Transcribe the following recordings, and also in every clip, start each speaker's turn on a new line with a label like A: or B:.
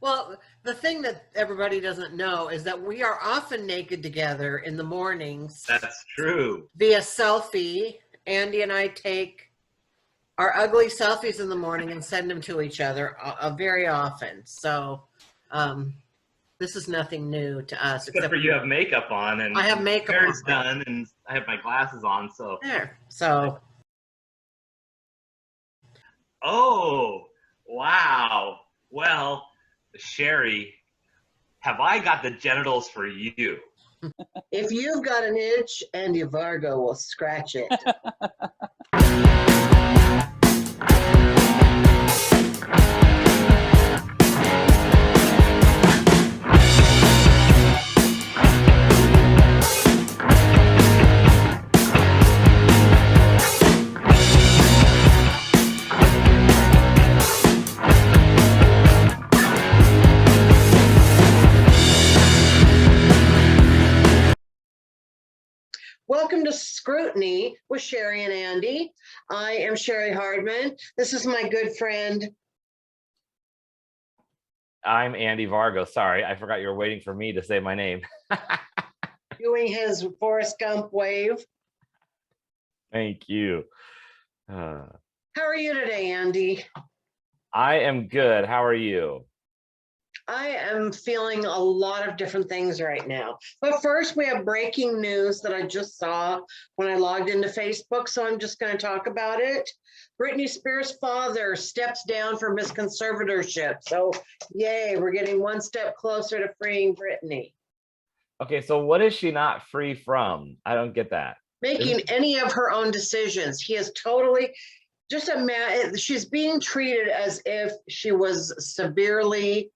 A: Well, the thing that everybody doesn't know is that we are often naked together in the mornings
B: That's true.
A: via selfie. Andy and I take our ugly selfies in the morning and send them to each other very often. So this is nothing new to us.
B: Except for you have makeup on and
A: I have
B: my
A: makeup
B: hair's
A: on.
B: done and I have my glasses on. So
A: There. So.
B: Oh, wow. Well, Cheri, have I got the genitals for you?
C: If you've got an itch, Andy Vargo will scratch it. Welcome to Scrutiny with Cheri and Andy. I am Cheri Hardman. This is my good friend.
D: I'm Andy Vargo. Sorry, I forgot you were waiting for me to say my name.
C: Doing his Forrest Gump wave.
D: Thank you.
C: How are you today, Andy?
D: I am good. How are you?
C: I am feeling a lot of different things right now. But first, we have breaking news that I just saw when I logged into Facebook, so I'm just going to talk about it. Britney Spears' father steps down from his conservatorship. So, yay, we're getting one step closer to freeing Britney.
D: Okay, so what is she not free from? I don't get that.
C: Making any of her own decisions. He is totally just she's being treated as if she was severely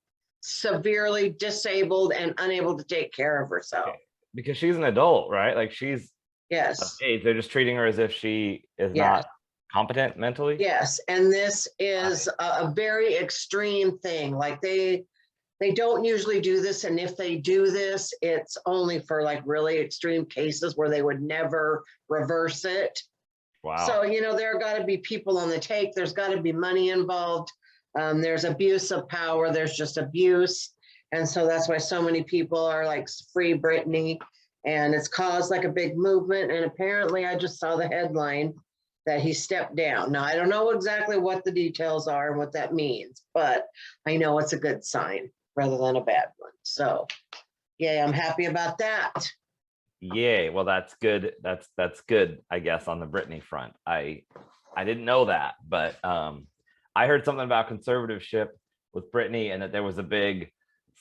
C: disabled and unable to take care of herself.
D: Okay. Because she's an adult, right? Like she's
C: yes.
D: Age. They're just treating her as if she is not competent mentally.
C: Yes, and this is a very extreme thing. Like they don't usually do this, and if they do this, it's only for like really extreme cases where they would never reverse it.
D: Wow.
C: So there are got to be people on the take. There's got to be money involved. There's abuse of power. There's just abuse. And so that's why so many people are like, free Britney. And it's caused like a big movement. And apparently I just saw the headline that he stepped down. Now, I don't know exactly what the details are and what that means, but I know it's a good sign rather than a bad one. So, yeah, I'm happy about that.
D: Yay. Well, that's good. That's good, I guess, on the Britney front. I didn't know that, but I heard something about conservatorship with Britney and that there was a big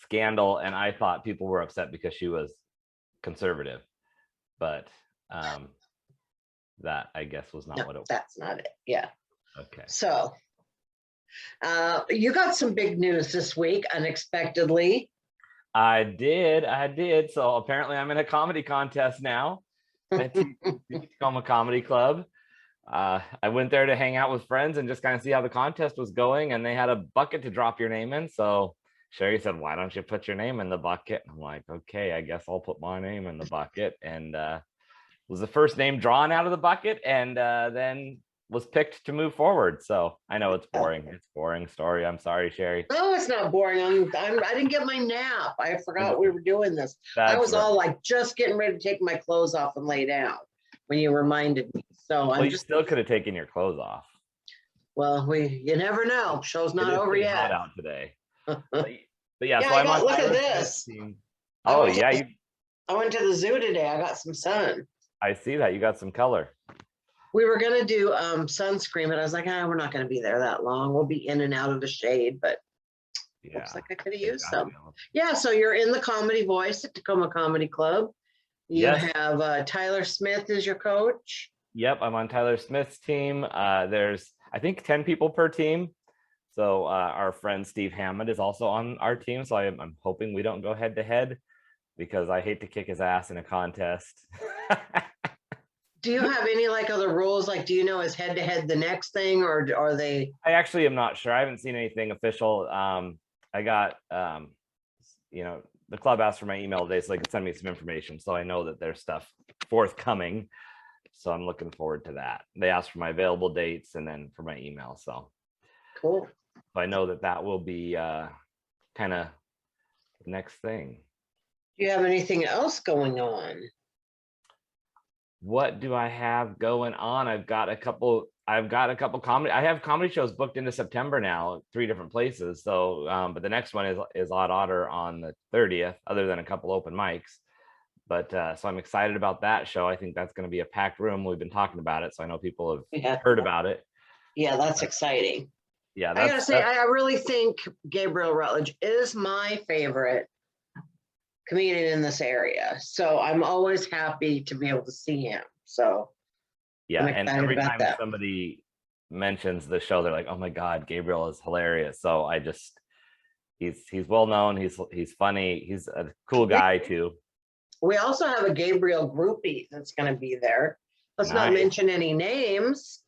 D: scandal, and I thought people were upset because she was conservative, but that I guess was not what it was. That's
C: not it. Yeah.
D: Okay.
C: So you got some big news this week, unexpectedly.
D: I did. So apparently I'm in a comedy contest now at Tacoma Comedy Club. I went there to hang out with friends and just kind of see how the contest was going, and they had a bucket to drop your name in. So Cheri said, why don't you put your name in the bucket? I'm like, okay, I guess I'll put my name in the bucket. And was the first name drawn out of the bucket, and then was picked to move forward. So I know it's boring. It's a boring story. I'm sorry, Cheri.
C: No, it's not boring. I didn't get my nap. I forgot we were doing this. I was all like just getting ready to take my clothes off and lay down when you reminded me. So
D: well, you still could have taken your clothes off.
C: Well, you never know. Show's not over yet.
D: Hot out today. But yeah,
C: yeah,
D: so I'm on.
C: Look at this.
D: Oh yeah,
C: I went to the zoo today. I got some sun.
D: I see that you got some color.
C: We were gonna do sunscreen, but I was like, we're not gonna be there that long. We'll be in and out of the shade, but
D: yeah,
C: looks like I could have used some. Yeah, so you're in the Comedy Voice at Tacoma Comedy Club. You have Tyler Smith is your coach.
D: Yep, I'm on Tyler Smith's team. There's I think 10 people per team. So our friend Steve Hammond is also on our team. So I'm hoping we don't go head to head, because I hate to kick his ass in a contest.
C: Do you have any like other rules? Like, do you know is head to head the next thing, or are they?
D: I actually am not sure. I haven't seen anything official. I got, the club asked for my email today so they could send me some information. So I know that there's stuff forthcoming. So I'm looking forward to that. They asked for my available dates and then for my email. So
C: cool.
D: I know that will be kind of next thing.
C: Do you have anything else going on?
D: What do I have going on? I've got a couple comedy. I have comedy shows booked into September now, 3 different places. So, but the next one is Odd Otter on the 30th, other than a couple open mics. But so I'm excited about that show. I think that's going to be a packed room. We've been talking about it, so I know people have heard about it.
C: Yeah, that's exciting.
D: Yeah,
C: I gotta say, I really think Gabriel Rutledge is my favorite comedian in this area. So I'm always happy to be able to see him. So
D: yeah,
C: I'm
D: and
C: excited
D: every
C: about
D: time
C: that.
D: somebody mentions the show, they're like, "Oh my God, Gabriel is hilarious." So he's well known. He's funny. He's a cool guy too.
C: We also have a Gabriel groupie that's going to be there. Let's not
D: Nice.
C: mention any names,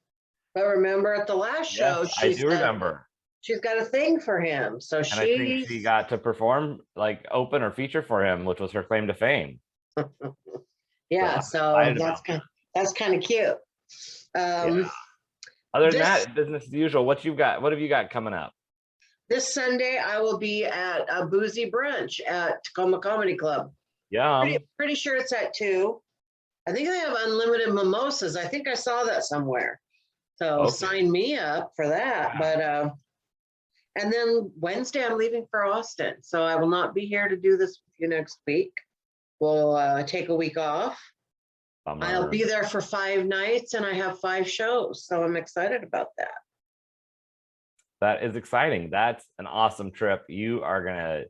C: but remember at the last show,
D: Yes, I do remember.
C: she's got a thing for him. So
D: And I think she got to perform, like, open or feature for him, which was her claim to fame.
C: yeah, so that's kind of cute.
D: Yeah. Other than that, business as usual. What have you got coming up?
C: This Sunday, I will be at a boozy brunch at Tacoma Comedy Club.
D: Yeah.
C: Pretty sure it's at 2. I think they have unlimited mimosas. I think I saw that somewhere. So sign me up for that. Wow. But and then Wednesday I'm leaving for Austin, so I will not be here to do this with you next week. We'll take a week off. Bummer. I'll be there for 5 nights, and I have 5 shows, so I'm excited about that.
D: That is exciting. That's an awesome trip. You are gonna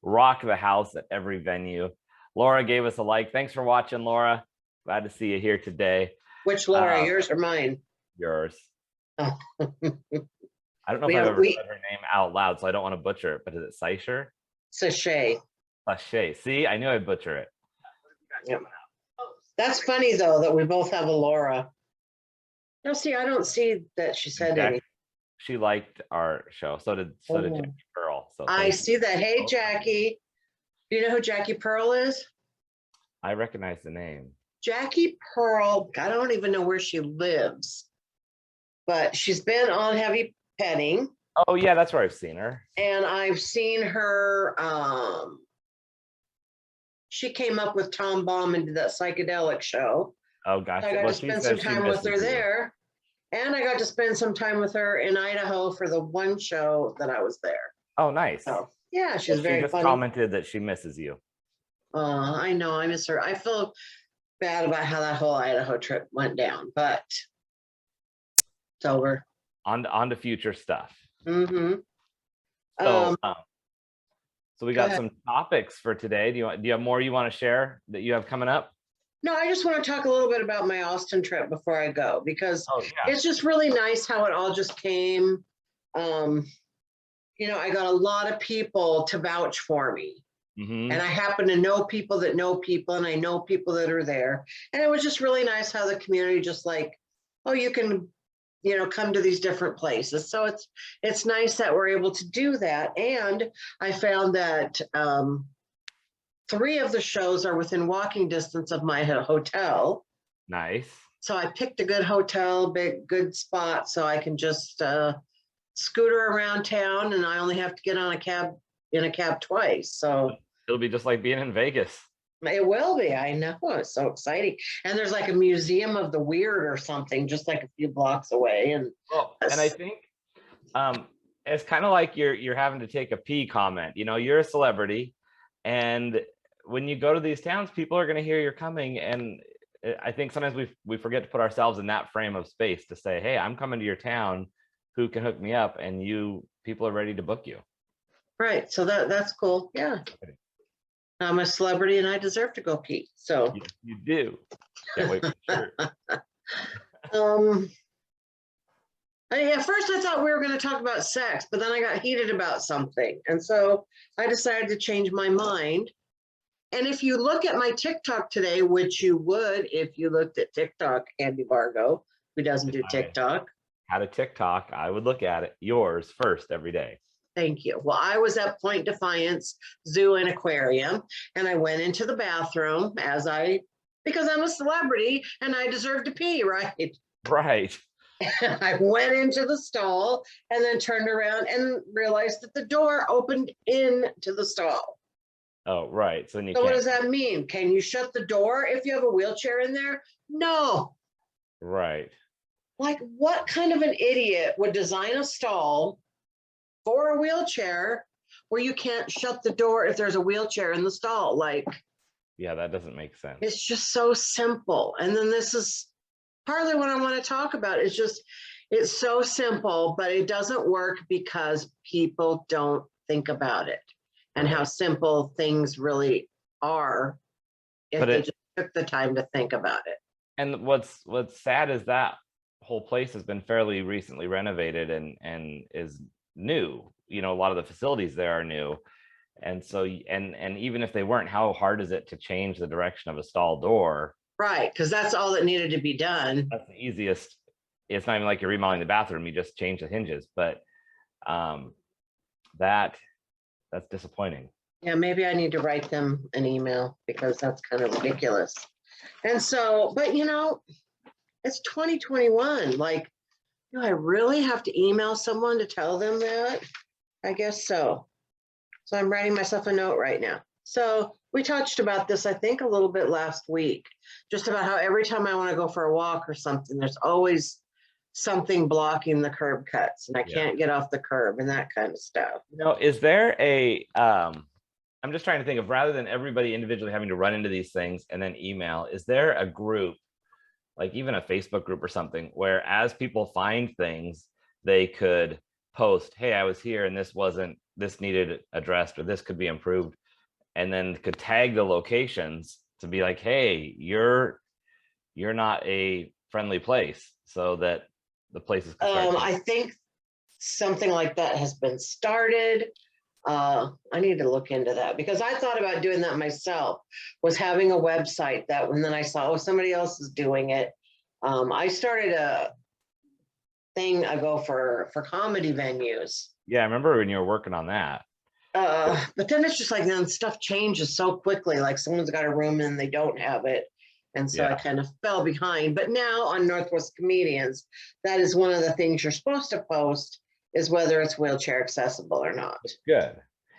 D: rock the house at every venue. Laura gave us a like. Thanks for watching, Laura. Glad to see you here today.
C: Which Laura, yours or mine?
D: Yours.
C: Oh.
D: I don't know if I've ever said her name out loud, so I don't want to butcher it, but is it Seisher?
C: Sachet.
D: Sachet. See, I knew I'd butcher it.
C: Yep. That's funny, though, that we both have a Laura. No, see, I don't see that she said anything.
D: She liked our show. So did Jackie Pearl. So
C: I see that. Hey, Jackie. Do you know who Jackie Pearl is?
D: I recognize the name.
C: Jackie Pearl, I don't even know where she lives, but she's been on Heavy Petting.
D: Oh, yeah, that's where I've seen her.
C: And I've seen her, she came up with Tom Baum and did that psychedelic show.
D: Oh, gotcha.
C: So I got to spend some time with her there. And I got to spend some time with her in Idaho for the one show that I was there.
D: Oh, nice.
C: So, yeah, she's very funny. She just
D: commented that she misses you.
C: I know, I miss her. I feel bad about how that whole Idaho trip went down, but it's over.
D: On to future stuff.
C: Mm-hmm.
D: So, so we got some topics for today. Do you have more you want to share that you have coming up?
C: No, I just want to talk a little bit about my Austin trip before I go, because it's just really nice how it all just came. You know, I got a lot of people to vouch for me. Mm-hmm. And I happen to know people that know people, and I know people that are there. And it was just really nice how the community just like, oh, you can, you know, come to these different places. So it's nice that we're able to do that. And I found that 3 of the shows are within walking distance of my hotel.
D: Nice.
C: So I picked a good hotel, good spot, so I can just scooter around town, and I only have to get on in a cab twice. So
D: it'll be just like being in Vegas.
C: It will be. I know. It's so exciting. And there's like a museum of the weird or something just like a few blocks away. And
D: I think it's kind of like you're having to take a pee comment. You know, you're a celebrity, and when you go to these towns, people are going to hear you're coming. And I think sometimes we forget to put ourselves in that frame of space to say, hey, I'm coming to your town. Who can hook me up? And people are ready to book you.
C: Right. So that's cool. Yeah. I'm a celebrity and I deserve to go pee. So
D: you do. Can't wait for sure.
C: At first I thought we were going to talk about sex, but then I got heated about something. And so I decided to change my mind. And if you look at my TikTok today, which you would if you looked at TikTok, Andy Vargo, who doesn't do TikTok.
D: Had a TikTok, I would look at it. Yours first every day.
C: Thank you. Well, I was at Point Defiance Zoo and Aquarium, and I went into the bathroom because I'm a celebrity and I deserve to pee, right?
D: Right.
C: I went into the stall and then turned around and realized that the door opened into the stall.
D: Oh, right. So then you
C: So what
D: can't.
C: does that mean? Can you shut the door if you have a wheelchair in there? No.
D: Right.
C: Like, what kind of an idiot would design a stall for a wheelchair where you can't shut the door if there's a wheelchair in the stall? Like,
D: Yeah, that doesn't make sense.
C: it's just so simple. And then this is partly what I want to talk about. It's just, it's so simple, but it doesn't work because people don't think about it and how
D: Right.
C: simple things really are if
D: But
C: they
D: it-
C: just took the time to think about it.
D: And what's sad is that whole place has been fairly recently renovated and is new. You know, a lot of the facilities there are new. And so and even if they weren't, how hard is it to change the direction of a stall door?
C: Right, because that's all that needed to be done.
D: That's the easiest. It's not even like you're remodeling the bathroom, you just change the hinges. But that's disappointing.
C: Yeah, maybe I need to write them an email because that's kind of ridiculous. And so, but you know, it's 2021. Like, do I really have to email someone to tell them that? I guess so. So I'm writing myself a note right now. So we touched about this, I think, a little bit last week, just about how every time I want to go for a walk or something, there's always something blocking the curb cuts and I
D: Yeah.
C: can't get off the curb and that kind of stuff.
D: You know, is there a I'm just trying to think of, rather than everybody individually having to run into these things and then email, is there a group, like even a Facebook group or something, where as people find things, they could post, hey, I was here and this needed addressed, or this could be improved, and then could tag the locations to be like, hey, you're not a friendly place, so that the places can start
C: I think something like that has been started. I need to look into that because I thought about doing that myself, was having a website that when then I saw, oh, somebody else is doing it. I started a thing ago for comedy venues.
D: Yeah, I remember when you were working on that.
C: But then it's just like then stuff changes so quickly. Like someone's got a room and they don't have it. And so I
D: Yeah.
C: kind of fell behind. But now on Northwest Comedians, that is one of the things you're supposed to post is whether it's wheelchair accessible or not.
D: Good.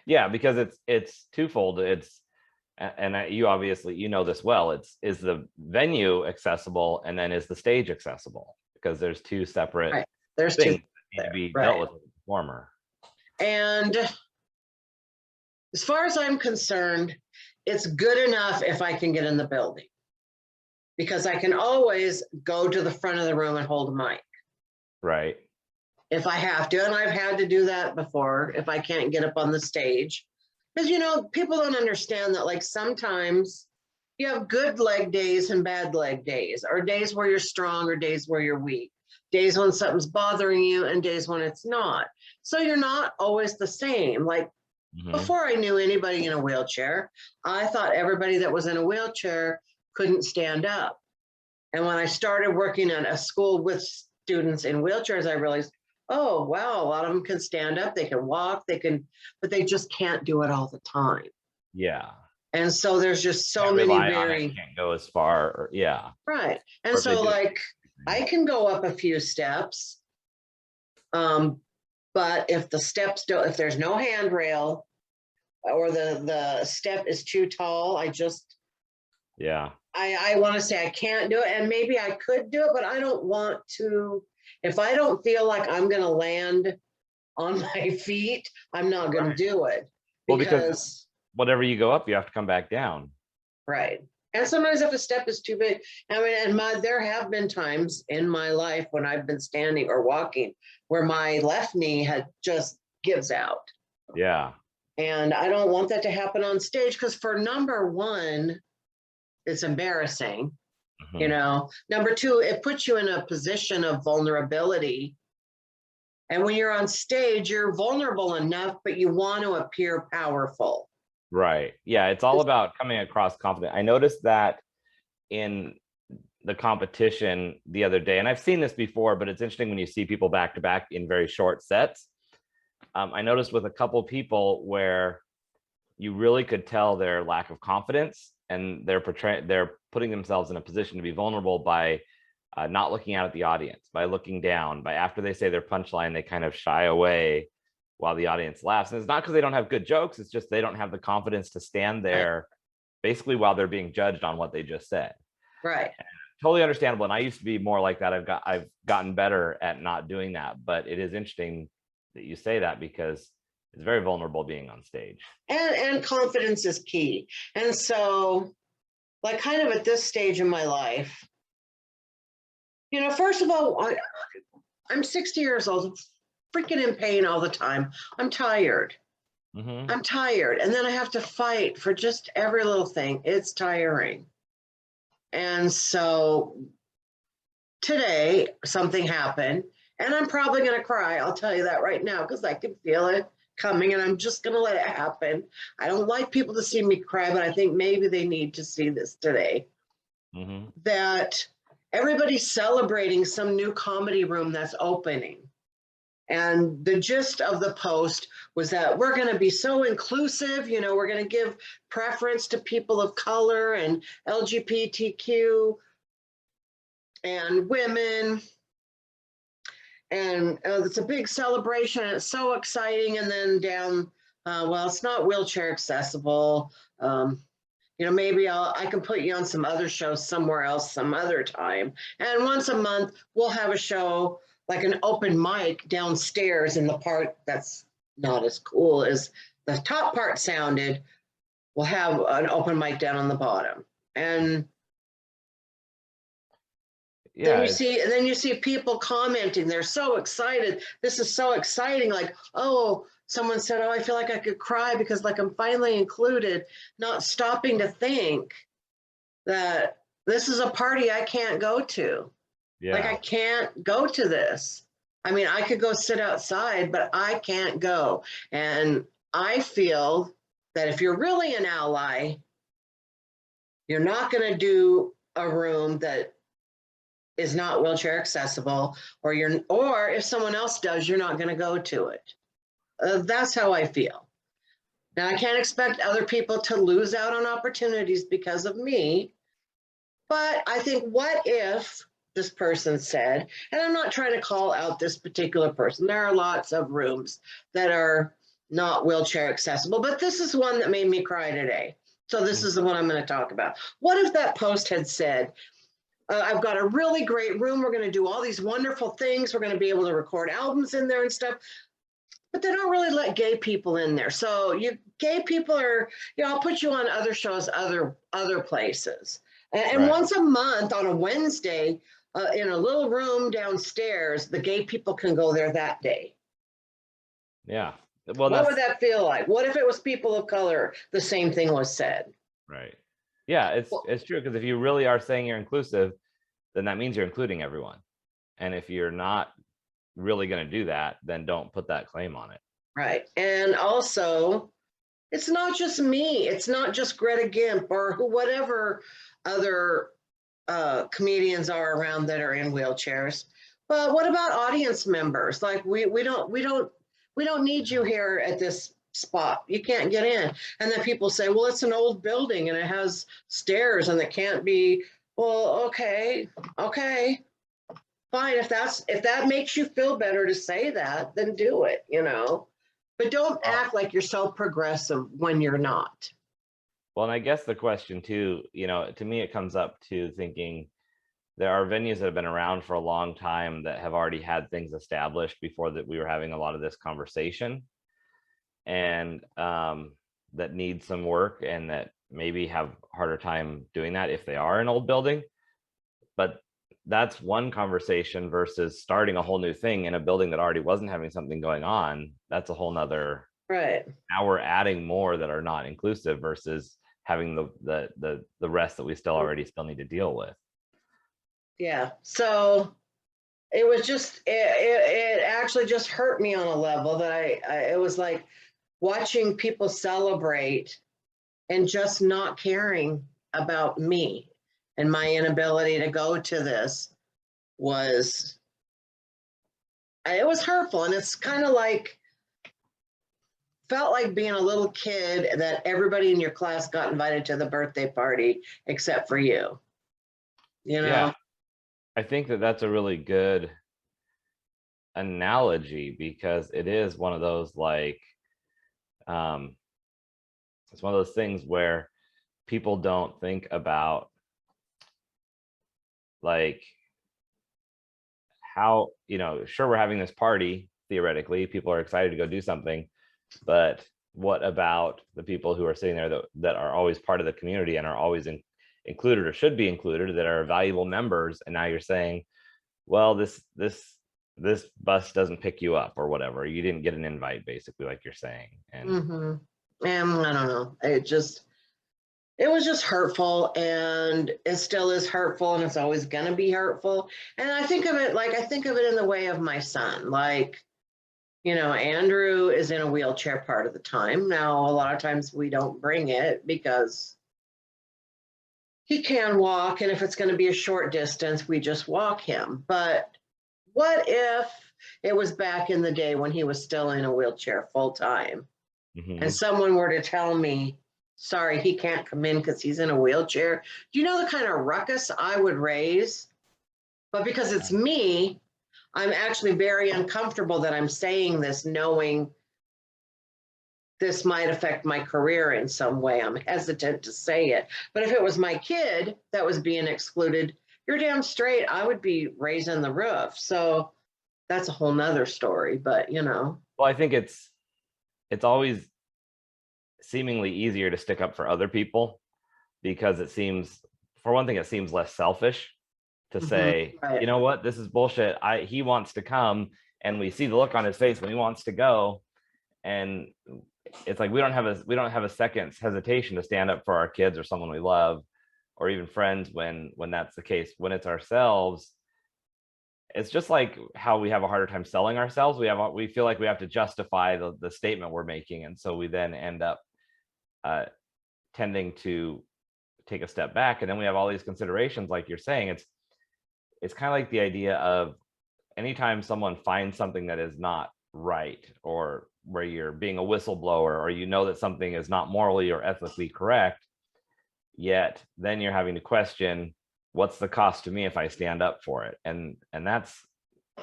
D: Yeah, because it's twofold. You obviously, you know this well. Is the venue accessible, and then is the stage accessible? Because there's two separate
C: Right. There's
D: things
C: two
D: that need to be
C: right.
D: dealt with as a performer.
C: And as far as I'm concerned, it's good enough if I can get in the building because I can always go to the front of the room and hold a mic
D: Right.
C: if I have to. And I've had to do that before if I can't get up on the stage. Because, you know, people don't understand that, like, sometimes you have good leg days and bad leg days, or days where you're strong or days where you're weak, days when something's bothering you and days when it's not. So you're not always the same. Like,
D: Mhm.
C: before I knew anybody in a wheelchair, I thought everybody that was in a wheelchair couldn't stand up. And when I started working at a school with students in wheelchairs, I realized, oh, wow, a lot of them can stand up, they can walk, but they just can't do it all the time.
D: Yeah.
C: And so there's just so
D: Can't
C: many
D: rely on
C: very,
D: it, can't go as far, or yeah.
C: right. And
D: Or if they
C: so
D: do-
C: like, I can go up a few steps. But if the steps don't, if there's no handrail or the step is too tall,
D: Yeah.
C: I want to say I can't do it. And maybe I could do it, but I don't want to. If I don't feel like I'm going to land on my feet, I'm not going
D: Right.
C: to do it.
D: Well, because whatever you go up, you have to come back down.
C: Right. And sometimes if a step is too big, I mean, and there have been times in my life when I've been standing or walking where my left knee had just gives out.
D: Yeah.
C: And I don't want that to happen on stage because for number one, it's embarrassing.
D: Mhm.
C: You know, number two, it puts you in a position of vulnerability. And when you're on stage, you're vulnerable enough, but you want to appear powerful.
D: Right. Yeah, it's all about coming across confident. I noticed that in the competition the other day, and I've seen this before, but it's interesting when you see people back to back in very short sets. I noticed with a couple people where you really could tell their lack of confidence, and they're putting themselves in a position to be vulnerable by not looking out at the audience, by looking down, by after they say their punchline, they kind of shy away while the audience laughs. And it's not because they don't have good jokes, it's just they don't have the confidence to stand there basically while they're being judged on what they just said.
C: Right.
D: Totally understandable. And I used to be more like that. I've gotten better at not doing that, but it is interesting that you say that because it's very vulnerable being on stage.
C: And confidence is key. And so, like, kind of at this stage in my life, you know, first of all, I'm 60 years old, freaking in pain all the time. I'm tired.
D: Mm-hmm.
C: I'm tired. And then I have to fight for just every little thing. It's tiring. And so today, something happened, and I'm probably going to cry. I'll tell you that right now, because I can feel it coming, and I'm just going to let it happen. I don't like people to see me cry, but I think maybe they need to see this today.
D: Mm-hmm.
C: That everybody's celebrating some new comedy room that's opening. And the gist of the post was that we're going to be so inclusive, you know, we're going to give preference to people of color and LGBTQ and women. And it's a big celebration, and it's so exciting. And then down, well, it's not wheelchair accessible. You know, maybe I can put you on some other shows somewhere else some other time. And once a month, we'll have a show, like an open mic downstairs in the part that's not as cool as the top part sounded. We'll have an open mic down on the bottom. And
D: Yeah.
C: then you see people commenting. They're so excited. This is so exciting. Like, oh, someone said, oh, I feel like I could cry because like I'm finally included, not stopping to think that this is a party I can't go to.
D: Yeah.
C: Like I can't go to this. I mean, I could go sit outside, but I can't go. And I feel that if you're really an ally, you're not going to do a room that is not wheelchair accessible, or if someone else does, you're not going to go to it. That's how I feel. Now, I can't expect other people to lose out on opportunities because of me, but I think, what if this person said, and I'm not trying to call out this particular person, there are lots of rooms that are not wheelchair accessible, but this is one that made me cry today. So this is the one I'm going to talk about. What if that post had said, I've got a really great room. We're going to do all these wonderful things. We're going to be able to record albums in there and stuff. But they don't really let gay people in there. So you gay people are, you know, I'll put you on other shows, other places. And
D: Right.
C: once a month on a Wednesday, in a little room downstairs, the gay people can go there that day.
D: Yeah. Well,
C: what would that feel like? What if it was people of color? The same thing was said.
D: Right. Yeah, it's true, because if you really are saying you're inclusive, then that means you're including everyone. And if you're not really going to do that, then don't put that claim on it.
C: Right. And also, it's not just me. It's not just Greta Gimp or whatever other comedians are around that are in wheelchairs. But what about audience members? Like we don't need you here at this spot. You can't get in. And then people say, well, it's an old building and it has stairs and it can't be. Well, okay, fine. If that makes you feel better to say that, then do it, you know. But don't act like you're so progressive when you're not.
D: Well, and I guess the question too, you know, to me, it comes up to thinking there are venues that have been around for a long time that have already had things established before that we were having a lot of this conversation, and that need some work and that maybe have harder time doing that if they are an old building. But that's one conversation versus starting a whole new thing in a building that already wasn't having something going on. That's a whole nother.
C: Right.
D: Now we're adding more that are not inclusive versus having the rest that we still need to deal with.
C: Yeah. So it was just, it actually just hurt me on a level that it was like watching people celebrate and just not caring about me and my inability to go to this was hurtful. And it's kind of like, felt like being a little kid that everybody in your class got invited to the birthday party except for you, you know?
D: Yeah. I think that that's a really good analogy, because it is one of those, like, it's one of those things where people don't think about, like, how, sure, we're having this party, theoretically people are excited to go do something, but what about the people who are sitting there that are always part of the community and are always included, or should be included, that are valuable members, and now you're saying, well, this bus doesn't pick you up or whatever, you didn't get an invite, basically, like you're saying. And
C: And I don't know, it was just hurtful, and it still is hurtful, and it's always going to be hurtful. And I think of it in the way of my son. Like, Andrew is in a wheelchair part of the time. Now, a lot of times we don't bring it because he can walk, and if it's going to be a short distance, we just walk him. But what if it was back in the day when he was still in a wheelchair full time, and someone were to tell me, sorry, he can't come in because he's in a wheelchair? Do you know the kind of ruckus I would raise? But because it's me, I'm actually very uncomfortable that I'm saying this, knowing this might affect my career in some way. I'm hesitant to say it. But if it was my kid that was being excluded, you're damn straight, I would be raising the roof. So that's a whole nother story, but
D: well, I think it's always seemingly easier to stick up for other people, because it seems, for one thing, it seems less selfish to say,
C: right.
D: you know what, this is bullshit, he wants to come, and we see the look on his face when he wants to go, and it's like we don't have a second's hesitation to stand up for our kids or someone we love, or even friends, when that's the case. When it's ourselves, it's just like how we have a harder time selling ourselves. We feel like we have to justify the statement we're making, and so we then end up tending to take a step back. And then we have all these considerations, like you're saying. It's kind of like the idea of, anytime someone finds something that is not right, or where you're being a whistleblower, or that something is not morally or ethically correct, yet then you're having to question, what's the cost to me if I stand up for it? And that's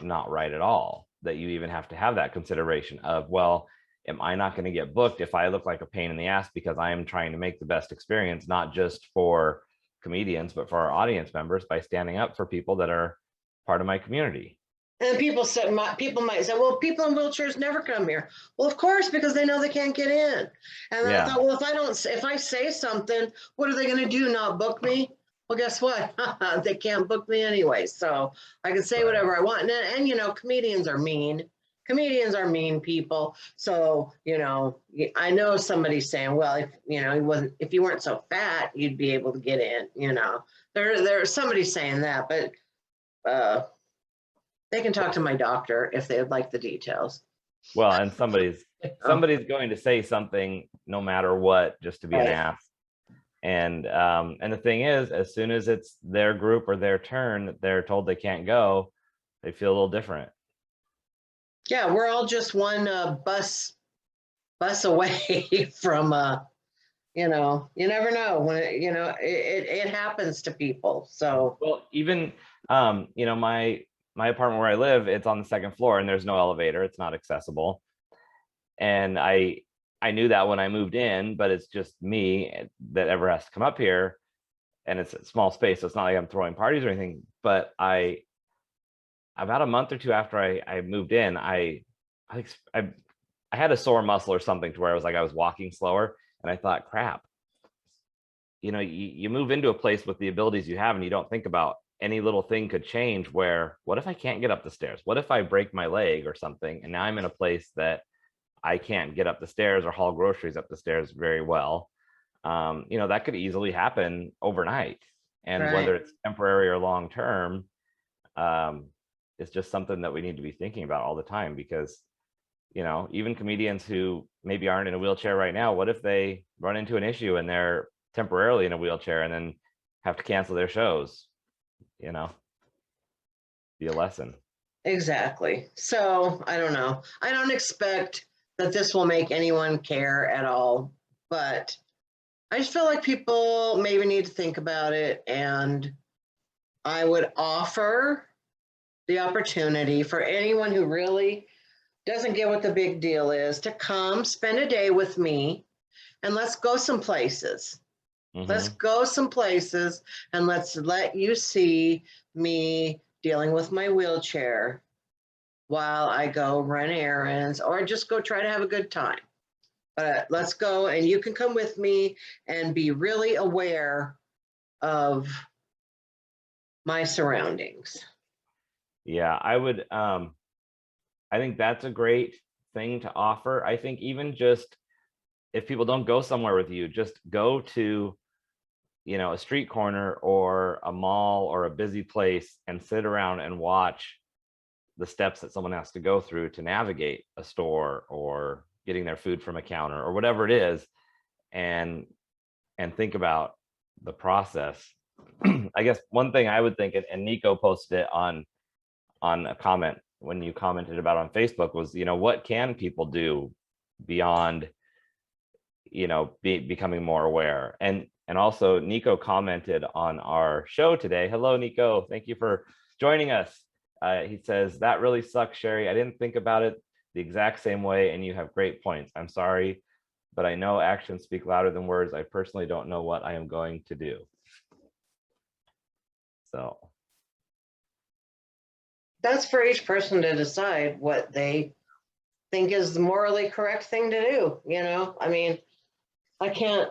D: not right at all, that you even have to have that consideration of, well, am I not going to get booked if I look like a pain in the ass, because I am trying to make the best experience, not just for comedians, but for our audience members, by standing up for people that are part of my community.
C: And people might say, well, people in wheelchairs never come here. Well, of course, because they know they can't get in. And I thought, well, if I say something, what are they going to do? Not book me? Well, guess what? They can't book me anyway. So I can say whatever I want. And comedians are mean. Comedians are mean people. So, I know somebody's saying, well, if you weren't so fat, you'd be able to get in. There's somebody saying that, but they can talk to my doctor if they would like the details.
D: Well, and somebody's going to say something no matter what, just to be an ass. And the thing is, as soon as it's their group or their turn, they're told they can't go, they feel a little different.
C: Yeah, we're all just one bus away from you never know when it happens to people. So,
D: well, even my apartment where I live, it's on the second floor, and there's no elevator. It's not accessible. And I knew that when I moved in, but it's just me that ever has to come up here, and it's a small space, so it's not like I'm throwing parties or anything. But about a month or two after I moved in, I had a sore muscle or something, to where I was walking slower, and I thought, crap, you move into a place with the abilities you have, and you don't think about any little thing could change, where, what if I can't get up the stairs? What if I break my leg or something? And now I'm in a place that I can't get up the stairs or haul groceries up the stairs very well. That could easily happen overnight. And whether it's temporary or long-term, it's just something that we need to be thinking about all the time, because, even comedians who maybe aren't in a wheelchair right now, what if they run into an issue and they're temporarily in a wheelchair and then have to cancel their shows? Be a lesson.
C: Exactly. So I don't know. I don't expect that this will make anyone care at all, but I just feel like people maybe need to think about it and I would offer the opportunity for anyone who really doesn't get what the big deal is to come spend a day with me and let's go some places. Let's
D: Mhm.
C: go some places and let's let you see me dealing with my wheelchair while I go run errands or just go try to have a good time. But let's go and you can come with me and be really aware of my surroundings.
D: Yeah, I would I think that's a great thing to offer. I think even just if people don't go somewhere with you, just go to, you know, a street corner or a mall or a busy place and sit around and watch the steps that someone has to go through to navigate a store or getting their food from a counter or whatever it is, and think about the process. I guess one thing I would think, and Nico posted it on a comment when you commented about on Facebook, was, you know, what can people do beyond, you know, becoming more aware? And also Nico commented on our show today. Hello, Nico. Thank you for joining us. He says, that really sucks, Cheri. I didn't think about it the exact same way, and you have great points. I'm sorry, but I know actions speak louder than words. I personally don't know what I am going to do. So
C: That's for each person to decide what they think is the morally correct thing to do. You know, I mean, I can't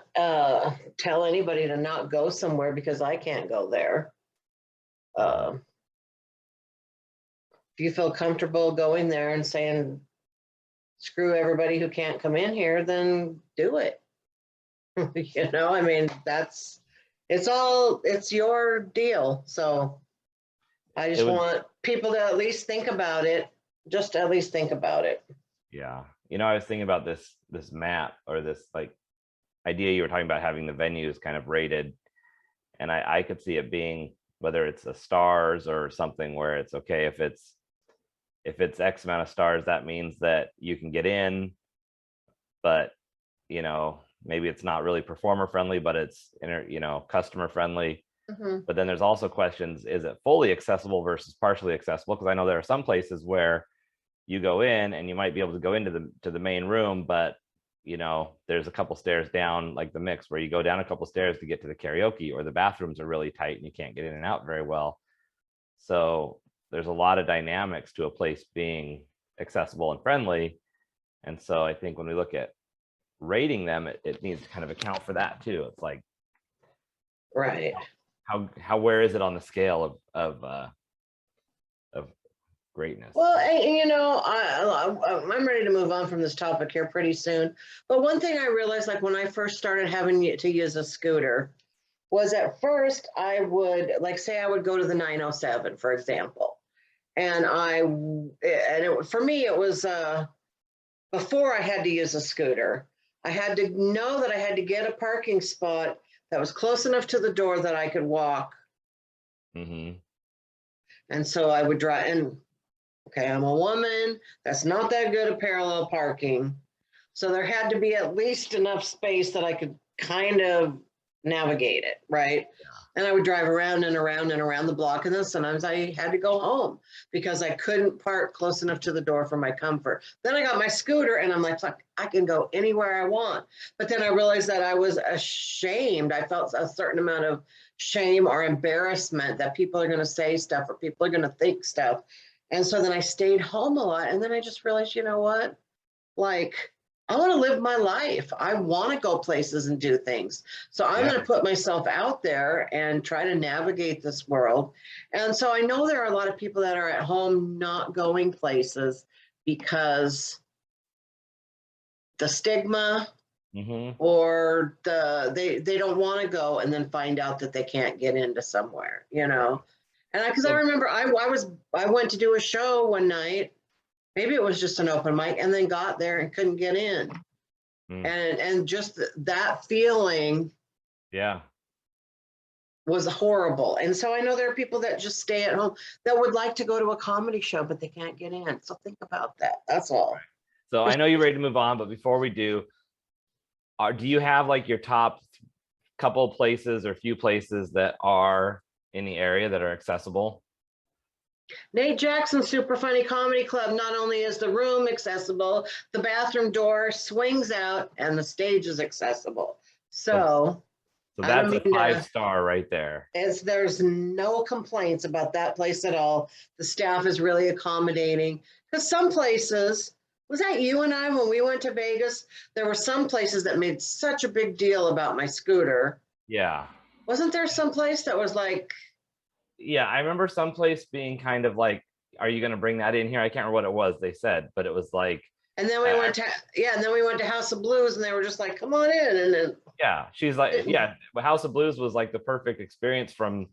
C: tell anybody to not go somewhere because I can't go there. If you feel comfortable going there and saying, screw everybody who can't come in here, then do it. You know, I mean, it's your deal. So I just want people to at least think about it, just at least think about it.
D: yeah, you know, I was thinking about this map, or this like idea you were talking about, having the venues kind of rated, and I could see it being, whether it's a stars or something, where it's okay, if it's X amount of stars, that means that you can get in, but, you know, maybe it's not really performer friendly, but it's you know, customer friendly.
C: Mhm.
D: But then there's also questions, is it fully accessible versus partially accessible? Because I know there are some places where you go in and you might be able to go into the main room, but, you know, there's a couple stairs down, like the mix, where you go down a couple stairs to get to the karaoke, or the bathrooms are really tight and you can't get in and out very well. So there's a lot of dynamics to a place being accessible and friendly. And so I think when we look at rating them, it needs to kind of account for that too. It's like,
C: Right.
D: how where is it on the scale of greatness?
C: Well, and, you know, I'm ready to move on from this topic here pretty soon. But one thing I realized, like when I first started having to use a scooter, was at first I would, like, say I would go to the 907, for example. And for me, it was before I had to use a scooter. I had to know that I had to get a parking spot that was close enough to the door that I could walk.
D: Mm-hmm.
C: And so I would drive, and okay, I'm a woman. That's not that good at parallel parking. So there had to be at least enough space that I could kind of navigate it, right? And I would drive around and around and around the block. And then sometimes I had to go home because I couldn't park close enough to the door for my comfort. Then I got my scooter and I'm like, fuck, I can go anywhere I want. But then I realized that I was ashamed. I felt a certain amount of shame or embarrassment that people are going to say stuff or people are going to think stuff. And so then I stayed home a lot. And then I just realized, you know what? Like, I want to live my life. I want to go places and do things. So I'm going to put myself out there and try to navigate this world. And so I know there are a lot of people that are at home not going places because the stigma,
D: Mm-hmm.
C: or they don't want to go and then find out that they can't get into somewhere, you know. And because I remember I went to do a show one night. Maybe it was just an open mic, and then got there and couldn't get in. And just that feeling,
D: Yeah,
C: was horrible. And so I know there are people that just stay at home that would like to go to a comedy show, but they can't get in. So think about that. That's all.
D: so I know you're ready to move on, but before we do, do you have like your top couple places or few places that are in the area that are accessible.
C: Nate Jackson Super Funny Comedy Club, not only is the room accessible, the bathroom door swings out and the stage is accessible. So
D: So
C: I don't
D: that's a
C: mean to-
D: 5-star right there.
C: there's no complaints about that place at all. The staff is really accommodating. Because some places, was that you and I when we went to Vegas? There were some places that made such a big deal about my scooter.
D: Yeah.
C: Wasn't there some place that was like,
D: Yeah, I remember someplace being kind of like, are you going to bring that in here? I can't remember what it was they said, but it was like,
C: and then we went to House of Blues and they were just like, come on in. And then
D: yeah, she's like, yeah, House of Blues was like the perfect experience from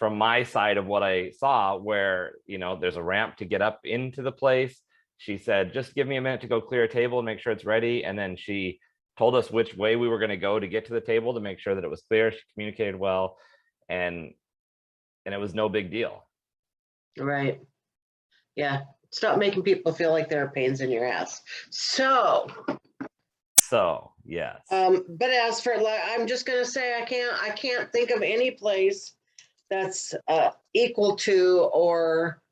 D: my side of what I saw, where, you know, there's a ramp to get up into the place. She said, just give me a minute to go clear a table and make sure it's ready. And then she told us which way we were going to go to get to the table to make sure that it was clear. She communicated well, and it was no big deal.
C: right. Yeah. Stop making people feel like they're pains in your ass. So,
D: Yes.
C: but as for like, I'm just gonna say I can't think of any place that's equal to or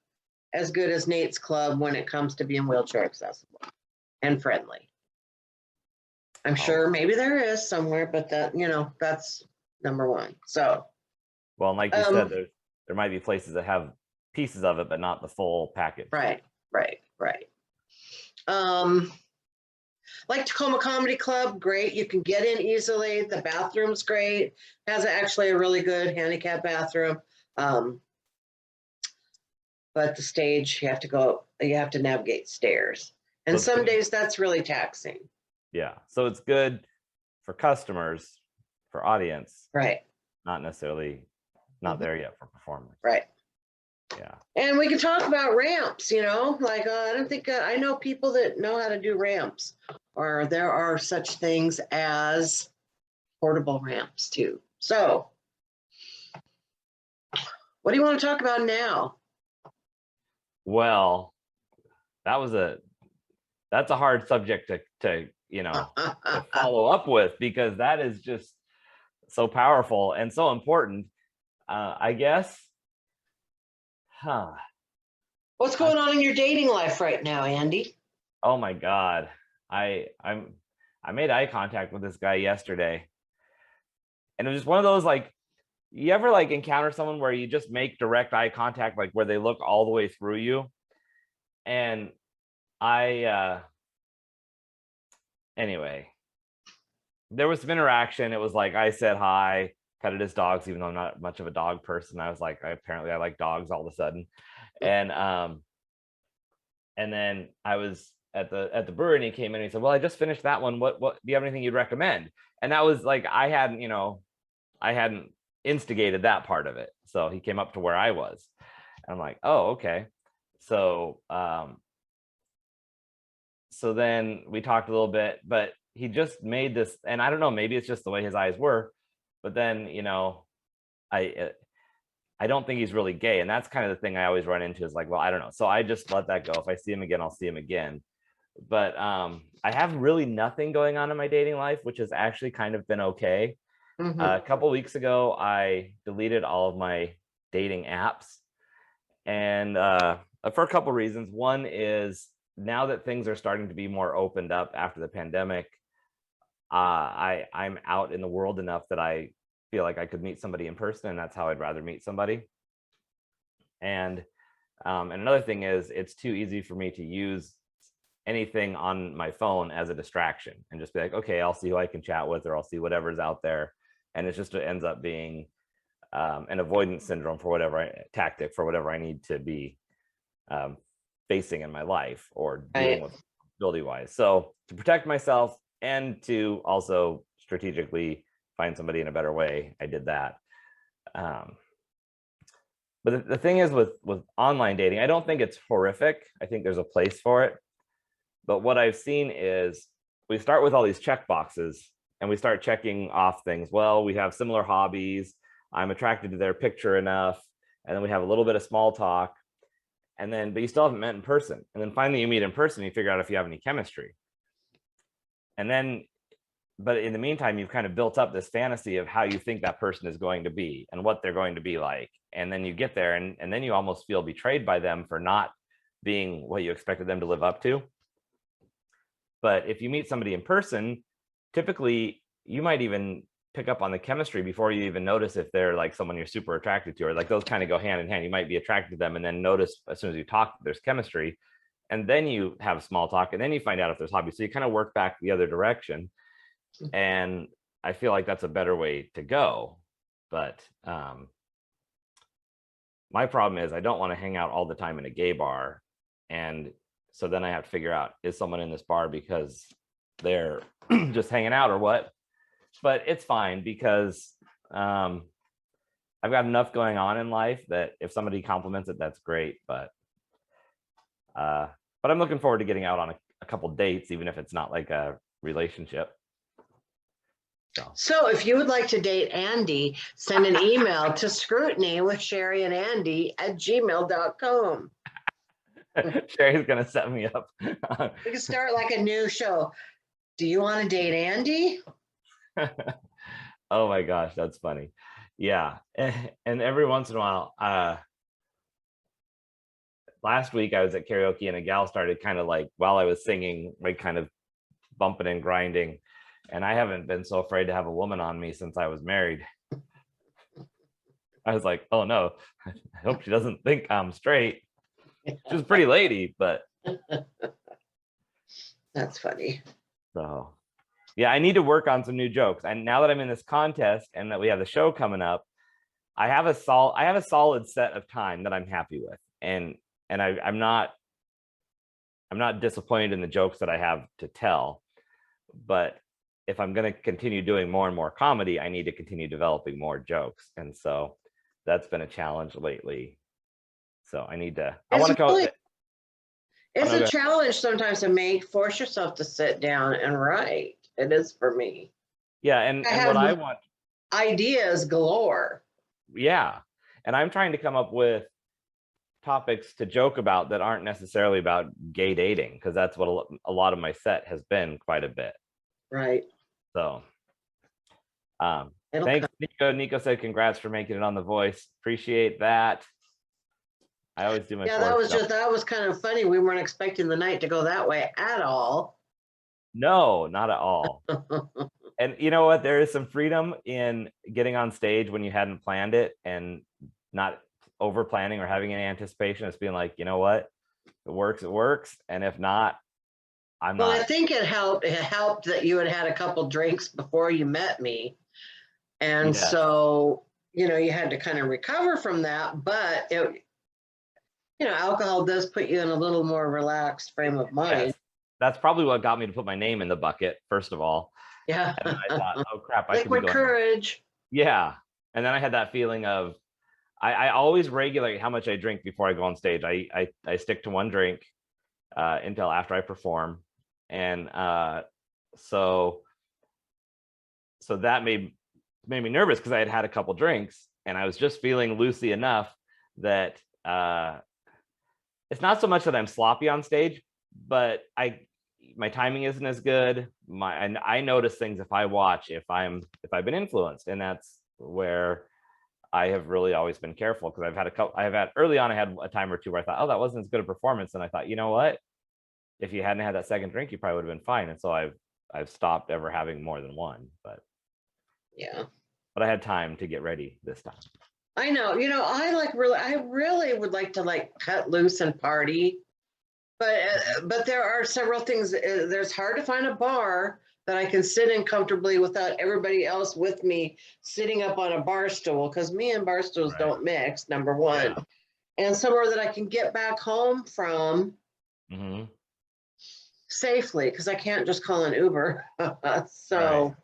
C: as good as Nate's Club when it comes to being wheelchair accessible and friendly. I'm sure maybe there is somewhere, but that's number one. So,
D: Well, and like you said, there might be places that have pieces of it, but not the full package.
C: right. Like Tacoma Comedy Club, great. You can get in easily. The bathroom's great. Has actually a really good handicap bathroom. But the stage, you have to navigate stairs. And
D: So
C: some days that's really taxing.
D: Yeah. So it's good for customers, for audience,
C: Right.
D: not necessarily not there yet for performers.
C: Right.
D: Yeah.
C: And we can talk about ramps, like I don't think I know people that know how to do ramps, or there are such things as portable ramps too. So what do you want to talk about now?
D: Well, that's a hard subject to follow up with, because that is just so powerful and so important. I guess.
C: What's going on in your dating life right now, Andy?
D: Oh my God. I made eye contact with this guy yesterday. And it was just one of those, like, you ever like encounter someone where you just make direct eye contact, like where they look all the way through you? And anyway, there was some interaction. It was like, I said hi, petted his dogs, even though I'm not much of a dog person. I was like, apparently I like dogs all of a sudden. And then I was at the brewery and he came in and he said, well, I just finished that one. What do you have anything you'd recommend? And that was like, I hadn't instigated that part of it. So he came up to where I was. And I'm like, oh, okay. So then we talked a little bit, but he just made this, and I don't know, maybe it's just the way his eyes were, but then, I don't think he's really gay. And that's kind of the thing I always run into, is like, well, I don't know. So I just let that go. If I see him again, I'll see him again. But I have really nothing going on in my dating life, which has actually kind of been okay.
C: Mm-hmm.
D: A couple weeks ago, I deleted all of my dating apps, and for a couple reasons. One is, now that things are starting to be more opened up after the pandemic, I'm out in the world enough that I feel like I could meet somebody in person, and that's how I'd rather meet somebody. And another thing is, it's too easy for me to use anything on my phone as a distraction and just be like, okay, I'll see who I can chat with, or I'll see whatever's out there. And it ends up being an avoidance syndrome for tactic for whatever I need to be facing in my life or dealing with ability wise. So to protect myself and to also strategically find somebody in a better way, I did that. But the thing is, with online dating, I don't think it's horrific. I think there's a place for it. But what I've seen is, we start with all these check boxes and we start checking off things. Well, we have similar hobbies. I'm attracted to their picture enough. And then we have a little bit of small talk. But you still haven't met in person. And then finally you meet in person, and you figure out if you have any chemistry. And then but in the meantime, you've kind of built up this fantasy of how you think that person is going to be and what they're going to be like. And then you get there and then you almost feel betrayed by them for not being what you expected them to live up to. But if you meet somebody in person, typically you might even pick up on the chemistry before you even notice if they're like someone you're super attracted to, or like those kind of go hand in hand. You might be attracted to them and then notice as soon as you talk, there's chemistry. And then you have small talk and then you find out if there's hobbies. So you kind of work back the other direction. And I feel like that's a better way to go. But my problem is I don't want to hang out all the time in a gay bar. And so then I have to figure out, is someone in this bar because they're just hanging out or what? But it's fine because I've got enough going on in life that if somebody compliments it, that's great. But I'm looking forward to getting out on a couple dates, even if it's not like a relationship.
C: So if you would like to date Andy, send an email to Scrutiny with Cheri and Andy at gmail.com.
D: Cheri's gonna set me up.
C: We can start like a new show. Do you want to date Andy?
D: Oh my gosh, that's funny. Yeah. And every once in a while, last week I was at karaoke and a gal started kind of like, while I was singing, like kind of bumping and grinding. And I haven't been so afraid to have a woman on me since I was married. I was like, oh no, I hope she doesn't think I'm straight. She's a pretty lady, but.
C: That's funny.
D: So yeah, I need to work on some new jokes. And now that I'm in this contest and that we have the show coming up, I have a solid set of time that I'm happy with. And I'm not disappointed in the jokes that I have to tell. But if I'm going to continue doing more and more comedy, I need to continue developing more jokes. And so that's been a challenge lately. So I need to, I want to go.
C: It's a challenge sometimes to force yourself to sit down and write. It is for me.
D: Yeah. And what I want.
C: Ideas galore.
D: Yeah. And I'm trying to come up with topics to joke about that aren't necessarily about gay dating, because that's what a lot of my set has been quite a bit.
C: Right.
D: So thanks, Nico. Nico said congrats for making it on The Voice. Appreciate that. I always do my
C: that was kind of funny. We weren't expecting the night to go that way at all.
D: No, not at all. And you know what? There is some freedom in getting on stage when you hadn't planned it and not over planning or having any anticipation. It's being like, you know what? If it works. And if not, I'm not.
C: Well, I think it helped that you had a couple drinks before you met me. And so, you had to kind of recover from that, but alcohol does put you in a little more relaxed frame of mind.
D: Yes. That's probably what got me to put my name in the bucket, first of all.
C: Yeah.
D: And then I thought, oh crap, I
C: Liquid courage.
D: Yeah. And then I had that feeling of, I always regulate how much I drink before I go on stage. I stick to one drink until after I perform. And so that made me nervous because I had a couple drinks and I was just feeling loosey enough that it's not so much that I'm sloppy on stage, but my timing isn't as good. And I notice things if I watch, if I've been influenced, and that's where I have really always been careful, because early on I had a time or two where I thought, oh, that wasn't as good a performance, and I thought, you know what, if you hadn't had that second drink, you probably would have been fine. And so I've stopped ever having more than one. But yeah, but I had time to get ready this time.
C: I know, I really would like to cut loose and party, but there are several things. There's hard to find a bar that I can sit in comfortably without everybody else with me sitting up on a bar stool, because me and bar stools don't mix, number one. Yeah. And somewhere that I can get back home from safely, because I can't just call an Uber. So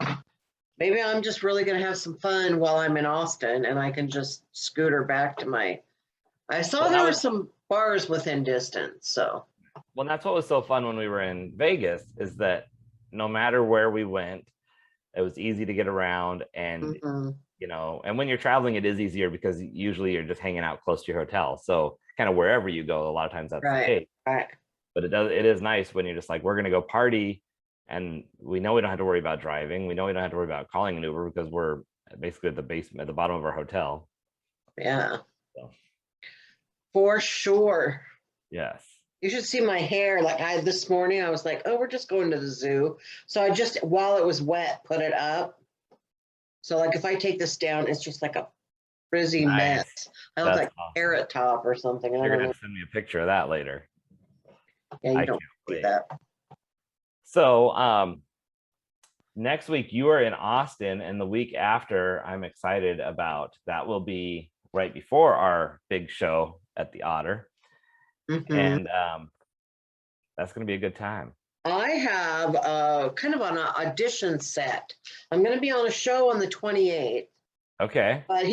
C: maybe I'm just really going to have some fun while I'm in Austin, and I can just scooter back to I saw there were some bars within distance. So.
D: Well, that's what was so fun when we were in Vegas, is that no matter where we went, it was easy to get around. And, and when you're traveling, it is easier because usually you're just hanging out close to your hotel. So kind of wherever you go, a lot of times that's the case. Right. But it is nice when you're just like, we're going to go party And we know we don't have to worry about driving. We know we don't have to worry about calling an Uber because we're basically at the basement, at the bottom of our hotel.
C: Yeah,
D: So,
C: for sure.
D: yes.
C: You should see my hair. Like this morning, I was like, oh, we're just going to the zoo. So I just, while it was wet, put it up. So like if I take this down, it's just like a frizzy
D: Nice.
C: mess. I look
D: That's
C: like
D: awesome.
C: Carrot Top or something. I
D: You're
C: don't
D: gonna
C: know.
D: have to send me a picture of that later.
C: Yeah, you
D: I
C: don't
D: can't
C: see
D: wait.
C: that.
D: So next week you are in Austin, and the week after I'm excited about. That will be right before our big show at the Otter.
C: Mhm.
D: And that's going to be a good time.
C: I have kind of an audition set. I'm going to be on a show on the 28th,
D: Okay.
C: but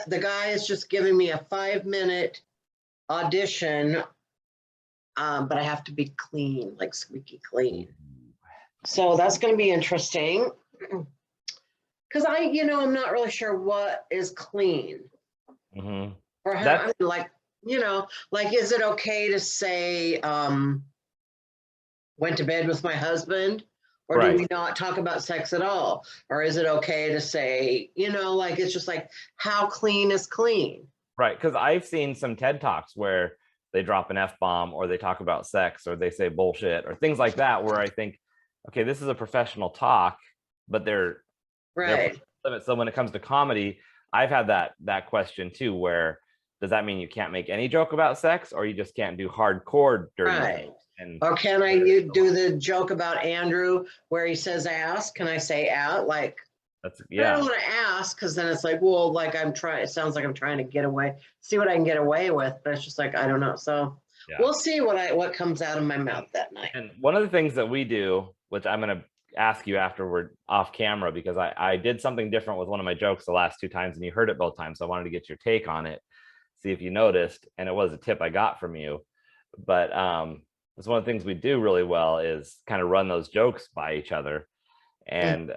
C: the guy is just giving me a 5-minute audition, but I have to be clean, like squeaky clean. So that's going to be interesting. Because I'm not really sure what is clean.
D: Mm-hmm.
C: Or how,
D: That's
C: like, is it okay to say, went to bed with my husband? Or do
D: right.
C: we not talk about sex at all? Or is it okay to say, it's just like, how clean is clean?
D: Right. Because I've seen some TED Talks where they drop an F-bomb or they talk about sex or they say bullshit or things like that, where I think, okay, this is a professional talk, but they're
C: Right.
D: So when it comes to comedy, I've had that question too, where does that mean you can't make any joke about sex, or you just can't do hardcore dirty
C: Right.
D: jokes? And
C: or can I do the joke about Andrew where he says ass? Can I say out? Like,
D: that's
C: I
D: yeah.
C: don't want to ask because then it's like, well, like it sounds like I'm trying to get away, see what I can get away with, but it's just like, I don't know. So
D: Yeah.
C: we'll see what comes out of my mouth that night.
D: And one of the things that we do, which I'm going to ask you after we're off camera, because I did something different with one of my jokes the last 2 times and you heard it both times. So I wanted to get your take on it, see if you noticed. And it was a tip I got from you. But it's one of the things we do really well is kind of run those jokes by each other. And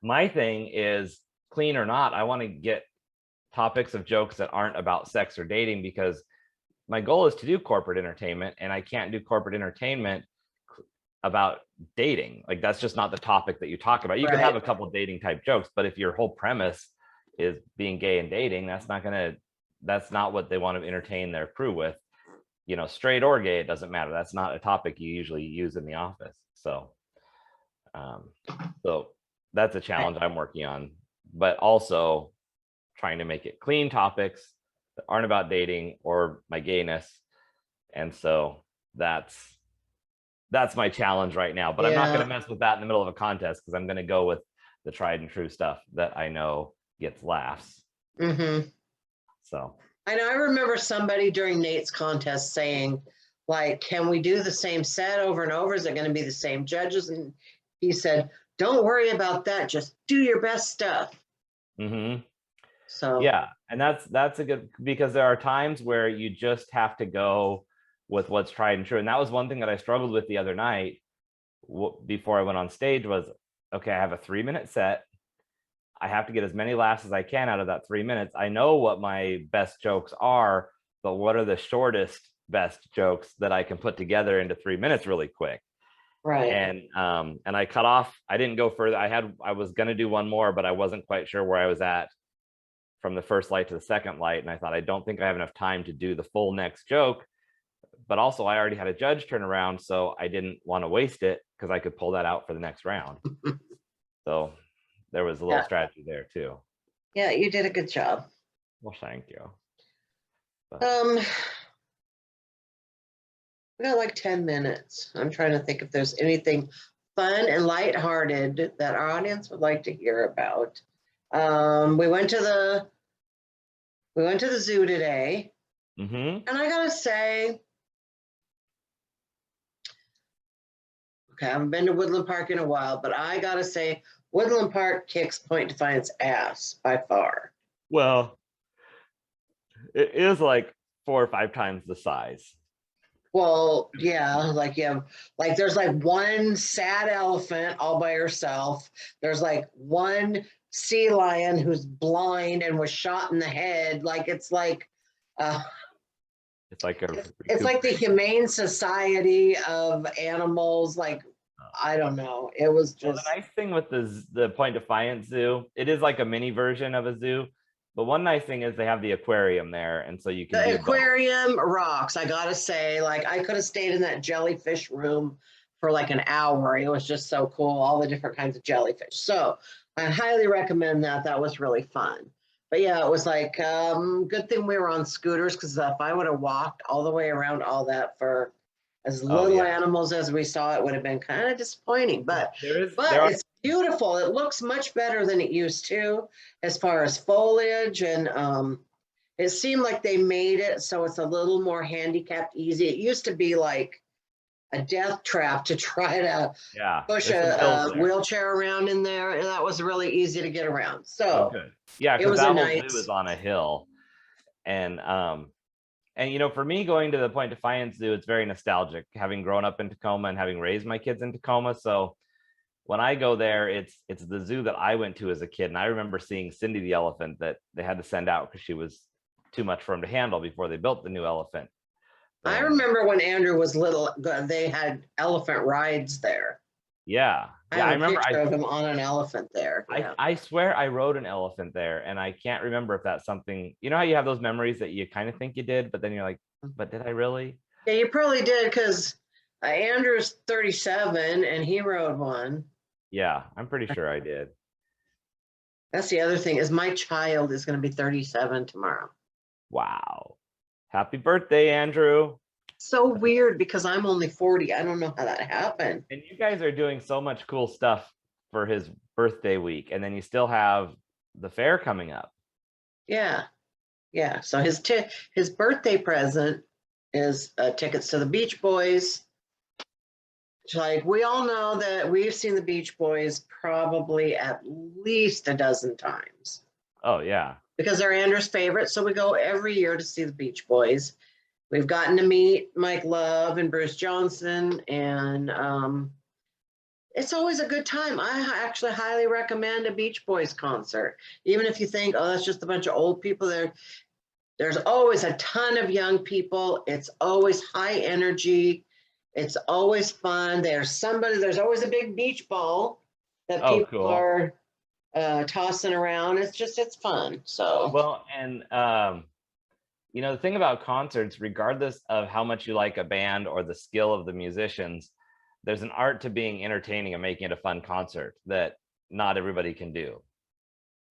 D: my thing is, clean or not, I want to get topics of jokes that aren't about sex or dating, because my goal is to do corporate entertainment, and I can't do corporate entertainment about dating. Like, that's just not the topic that you talk about. You can have a couple of dating type jokes, but if your whole premise is being gay and dating, that's not what they want to entertain their crew with. Straight or gay, it doesn't matter. That's not a topic you usually use in the office. So that's a challenge I'm working on, but also trying to make it clean topics that aren't about dating or my gayness. And so that's my challenge right now, but I'm not going to mess with that in the middle of a contest, because I'm going to go with the tried and true stuff that I know gets laughs.
C: Mm-hmm.
D: So
C: I know, I remember somebody during Nate's contest saying, like, can we do the same set over and over? Is it going to be the same judges? And he said, don't worry about that. Just do your best stuff.
D: Mm-hmm.
C: So
D: yeah, and that's a good, because there are times where you just have to go with what's tried and true. And that was one thing that I struggled with the other night before I went on stage was, okay, I have a 3-minute set. I have to get as many laughs as I can out of that 3 minutes. I know what my best jokes are, but what are the shortest best jokes that I can put together into 3 minutes really quick?
C: right.
D: And I cut off. I didn't go further. I was going to do one more, but I wasn't quite sure where I was at from the first light to the second light. And I thought, I don't think I have enough time to do the full next joke. But also I already had a judge turn around, so I didn't want to waste it because I could pull that out for the next round. So there was a little strategy there too.
C: Yeah, you did a good job.
D: Well, thank you.
C: We got like 10 minutes. I'm trying to think if there's anything fun and lighthearted that our audience would like to hear about. We went to the zoo today.
D: Mm-hmm.
C: And I gotta say, okay, I haven't been to Woodland Park in a while, but I gotta say, Woodland Park kicks Point Defiance ass by far.
D: Well, it is like 4 or 5 times the size.
C: Well, yeah, like there's like one sad elephant all by herself. There's like one sea lion who's blind and was shot in the head. Like it's like
D: it's like
C: the Humane Society of Animals, like I don't know. It was
D: Well,
C: just
D: the nice thing with the Point Defiance Zoo, it is like a mini version of a zoo. But one nice thing is they have the aquarium there, and so you can
C: the
D: do both.
C: aquarium rocks. I gotta say, like I could have stayed in that jellyfish room for like an hour. It was just so cool, all the different kinds of jellyfish. So I highly recommend that. That was really fun. But yeah, it was like good thing we were on scooters because if I would have walked all the way around all that for as
D: Oh
C: little
D: yeah,
C: animals as we saw, it would have been kind of disappointing. But
D: there are
C: it's beautiful. It looks much better than it used to as far as foliage and it seemed like they made it so it's a little more handicapped easy. It used to be like a death trap to try to
D: yeah.
C: push
D: There's some hills
C: a
D: there.
C: wheelchair around in there. And that was really easy to get around.
D: Oh,
C: So
D: good. Yeah,
C: it
D: because
C: was a
D: that whole zoo
C: nice,
D: is on a hill, and you know, for me going to the Point Defiance Zoo, it's very nostalgic, having grown up in Tacoma and having raised my kids in Tacoma. So when I go there, it's the zoo that I went to as a kid, and I remember seeing Cindy the elephant that they had to send out because she was too much for him to handle before they built the new elephant.
C: I
D: And
C: remember when Andrew was little, they had elephant rides there.
D: yeah,
C: I
D: yeah, I
C: have a
D: remember.
C: picture of him on an elephant there. Yeah.
D: I swear I rode an elephant there, and I can't remember if that's something. You know how you have those memories that you kind of think you did, but then you're like, but did I really?
C: Yeah, you probably did because Andrew's 37 and he rode one.
D: Yeah, I'm pretty sure I did.
C: That's the other thing is my child is going to be 37 tomorrow.
D: Wow. Happy birthday, Andrew.
C: So weird because I'm only 40. I don't know how that happened.
D: And you guys are doing so much cool stuff for his birthday week, and then you still have the fair coming up.
C: Yeah. Yeah. So his birthday present is tickets to the Beach Boys. Like we all know that we've seen the Beach Boys probably at least a dozen times
D: Oh yeah.
C: because they're Andrew's favorite. So we go every year to see the Beach Boys. We've gotten to meet Mike Love and Bruce Johnson, and it's always a good time. I actually highly recommend a Beach Boys concert, even if you think, oh, that's just a bunch of old people there. There's always a ton of young people. It's always high energy. It's always fun. There's always a big beach ball that
D: Oh,
C: people
D: cool.
C: are tossing around. It's fun. So
D: Well, and you know, the thing about concerts, regardless of how much you like a band or the skill of the musicians, there's an art to being entertaining and making it a fun concert that not everybody can do.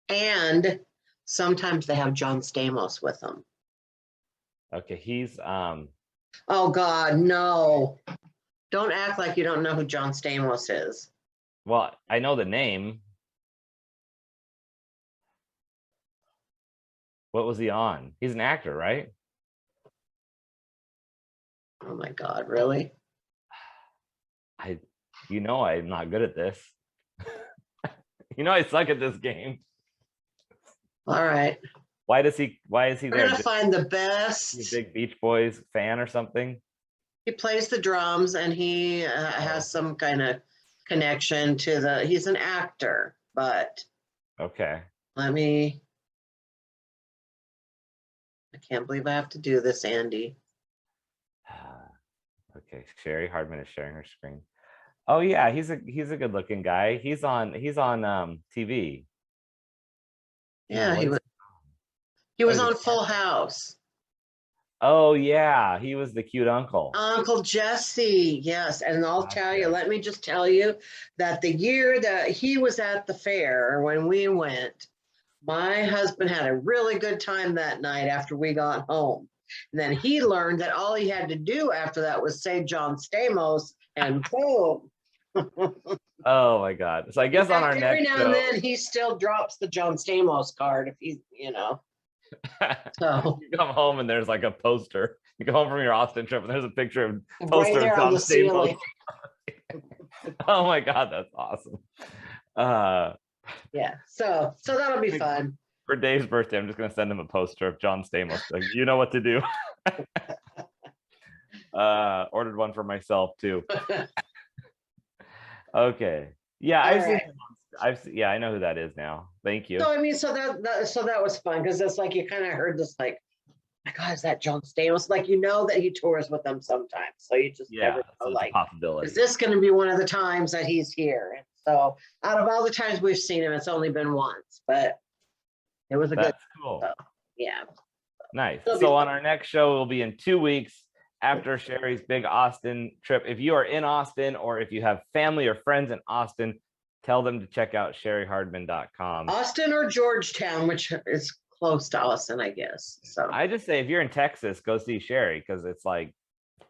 C: and sometimes they have John Stamos with them.
D: Okay, he's
C: Oh God, no. Don't act like you don't know who John Stamos is.
D: well, I know the name. What was he on? He's an actor, right?
C: Oh my God, really?
D: You know, I'm not good at this. You know, I suck at this game.
C: All right.
D: Why is he
C: We're
D: there?
C: gonna
D: Just
C: find the
D: a
C: best.
D: big Beach Boys fan or something?
C: He plays the drums and he has some kind of connection to he's an actor, but
D: Okay.
C: I can't believe I have to do this, Andy.
D: Okay, Cheri Hardman is sharing her screen. Oh yeah, he's a good looking guy. He's on TV.
C: Yeah,
D: What is-
C: he
D: what
C: was
D: is
C: on
D: it?
C: Full House.
D: Oh yeah, he was the cute uncle.
C: Uncle Jesse, yes. And I'll tell you, let me just tell you that the year that he was at the fair when we went, my husband had a really good time that night after we got home. And then he learned that all he had to do after that was say John Stamos and boom.
D: Oh my God. So I guess on our
C: Every
D: next
C: now
D: show,
C: and then he still drops the John Stamos card if he's, so
D: you come home and there's like a poster. You go home from your Austin trip and there's a picture of
C: right
D: poster of
C: there
D: John
C: on the
D: Stamos.
C: ceiling.
D: Oh my God, that's awesome.
C: Yeah, so that'll be fun.
D: For Dave's birthday, I'm just gonna send him a poster of John Stamos. Like, you know what to do. Ordered one for myself too. Okay. Yeah, I know who that is now. Thank you.
C: So I mean, so that was fun because it's like you kind of heard this like my God, is that John Stamos? Like, you know that he tours with them sometimes. So you just
D: Yeah,
C: never know,
D: so it's a
C: like,
D: possibility.
C: is this going to be one of the times that he's here? And so out of all the times we've seen him, it's only been once, but it was a good,
D: That's cool.
C: yeah.
D: Nice.
C: It'll be
D: So
C: fun.
D: on our next show will be in 2 weeks after Cheri's big Austin trip. If you are in Austin or if you have family or friends in Austin, tell them to check out sherryhardman.com.
C: Austin or Georgetown, which is close to Austin, I guess. So
D: I just say if you're in Texas, go see Cheri because it's like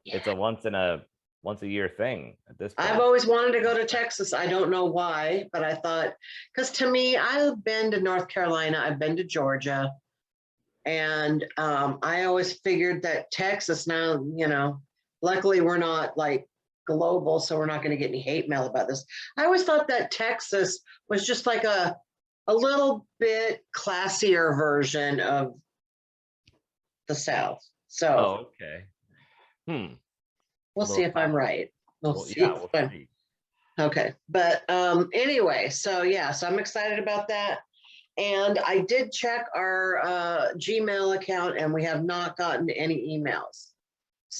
D: it's a once a year thing at this point.
C: I've always wanted to go to Texas. I don't know why, but I thought, because to me, I've been to North Carolina, I've been to Georgia, and I always figured that Texas now, you know, luckily we're not like global, so we're not going to get any hate mail about this. I always thought that Texas was just like a little bit classier version of the South. So
D: Oh, okay.
C: we'll see if I'm right. We'll
D: Well,
C: see.
D: yeah,
C: if
D: we'll
C: I'm-
D: see.
C: Okay. But anyway, so yeah, so I'm excited about that. And I did check our Gmail account and we have not gotten any emails.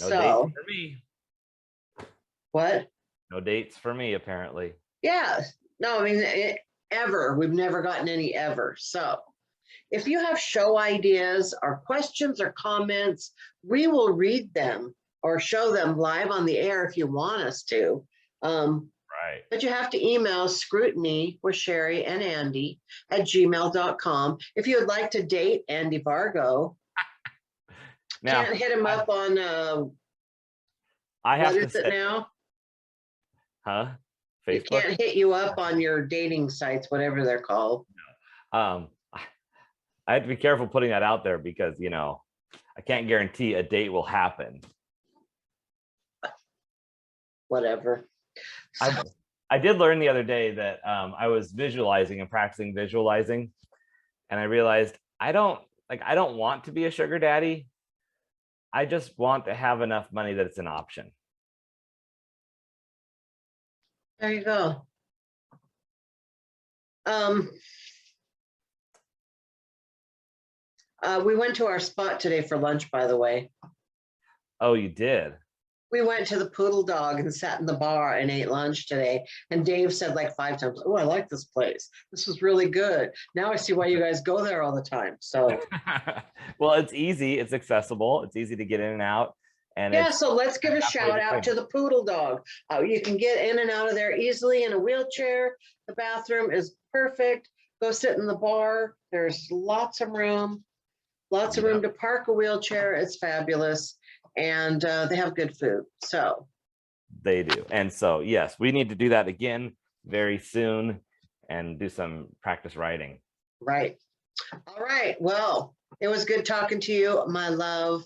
D: No
C: So
D: dates for me.
C: what?
D: No dates for me, apparently.
C: Yeah. No, I mean, ever. We've never gotten any ever. So if you have show ideas or questions or comments, we will read them or show them live on the air if you want us to.
D: Right.
C: But you have to email Scrutiny with Cheri and Andy at gmail.com. If you would like to date Andy Vargo,
D: Now,
C: can't hit him up on,
D: I have
C: what
D: to
C: is it
D: say,
C: now?
D: huh?
C: It
D: Facebook.
C: can't hit you up on your dating sites, whatever they're called.
D: I have to be careful putting that out there because you know I can't guarantee a date will happen.
C: Whatever.
D: I did learn the other day that I was visualizing and practicing visualizing, and I realized I don't want to be a sugar daddy. I just want to have enough money that it's an option.
C: There you go. We went to our spot today for lunch, by the way.
D: Oh, you did?
C: We went to the Poodle Dog and sat in the bar and ate lunch today. And Dave said like 5 times, "Oh, I like this place. This was really good. Now I see why you guys go there all the time." So
D: Well, it's easy. It's accessible. It's easy to get in and out. And
C: yeah,
D: it's
C: so let's give a
D: halfway
C: shout out
D: between.
C: to the Poodle Dog. You can get in and out of there easily in a wheelchair. The bathroom is perfect. Go sit in the bar. There's lots of room to park a wheelchair. It's fabulous. And they have good food. So
D: they do. And so, yes, we need to do that again very soon and do some practice writing.
C: right. All right. Well, it was good talking to you, my love.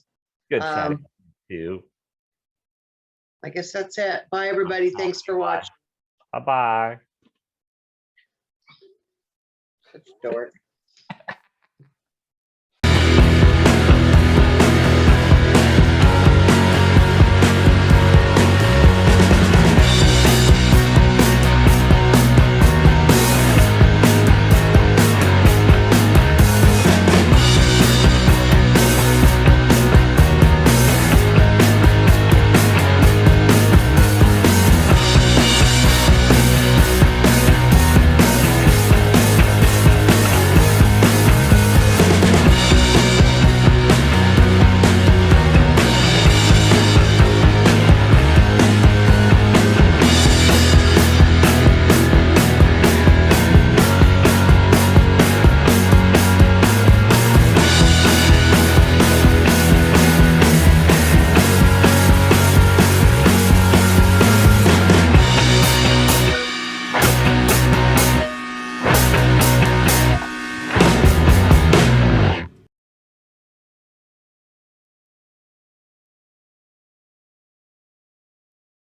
D: Good chatting too.
C: I guess that's it. Bye, everybody. Thanks for watching.
D: Bye-bye.
C: Such a dork.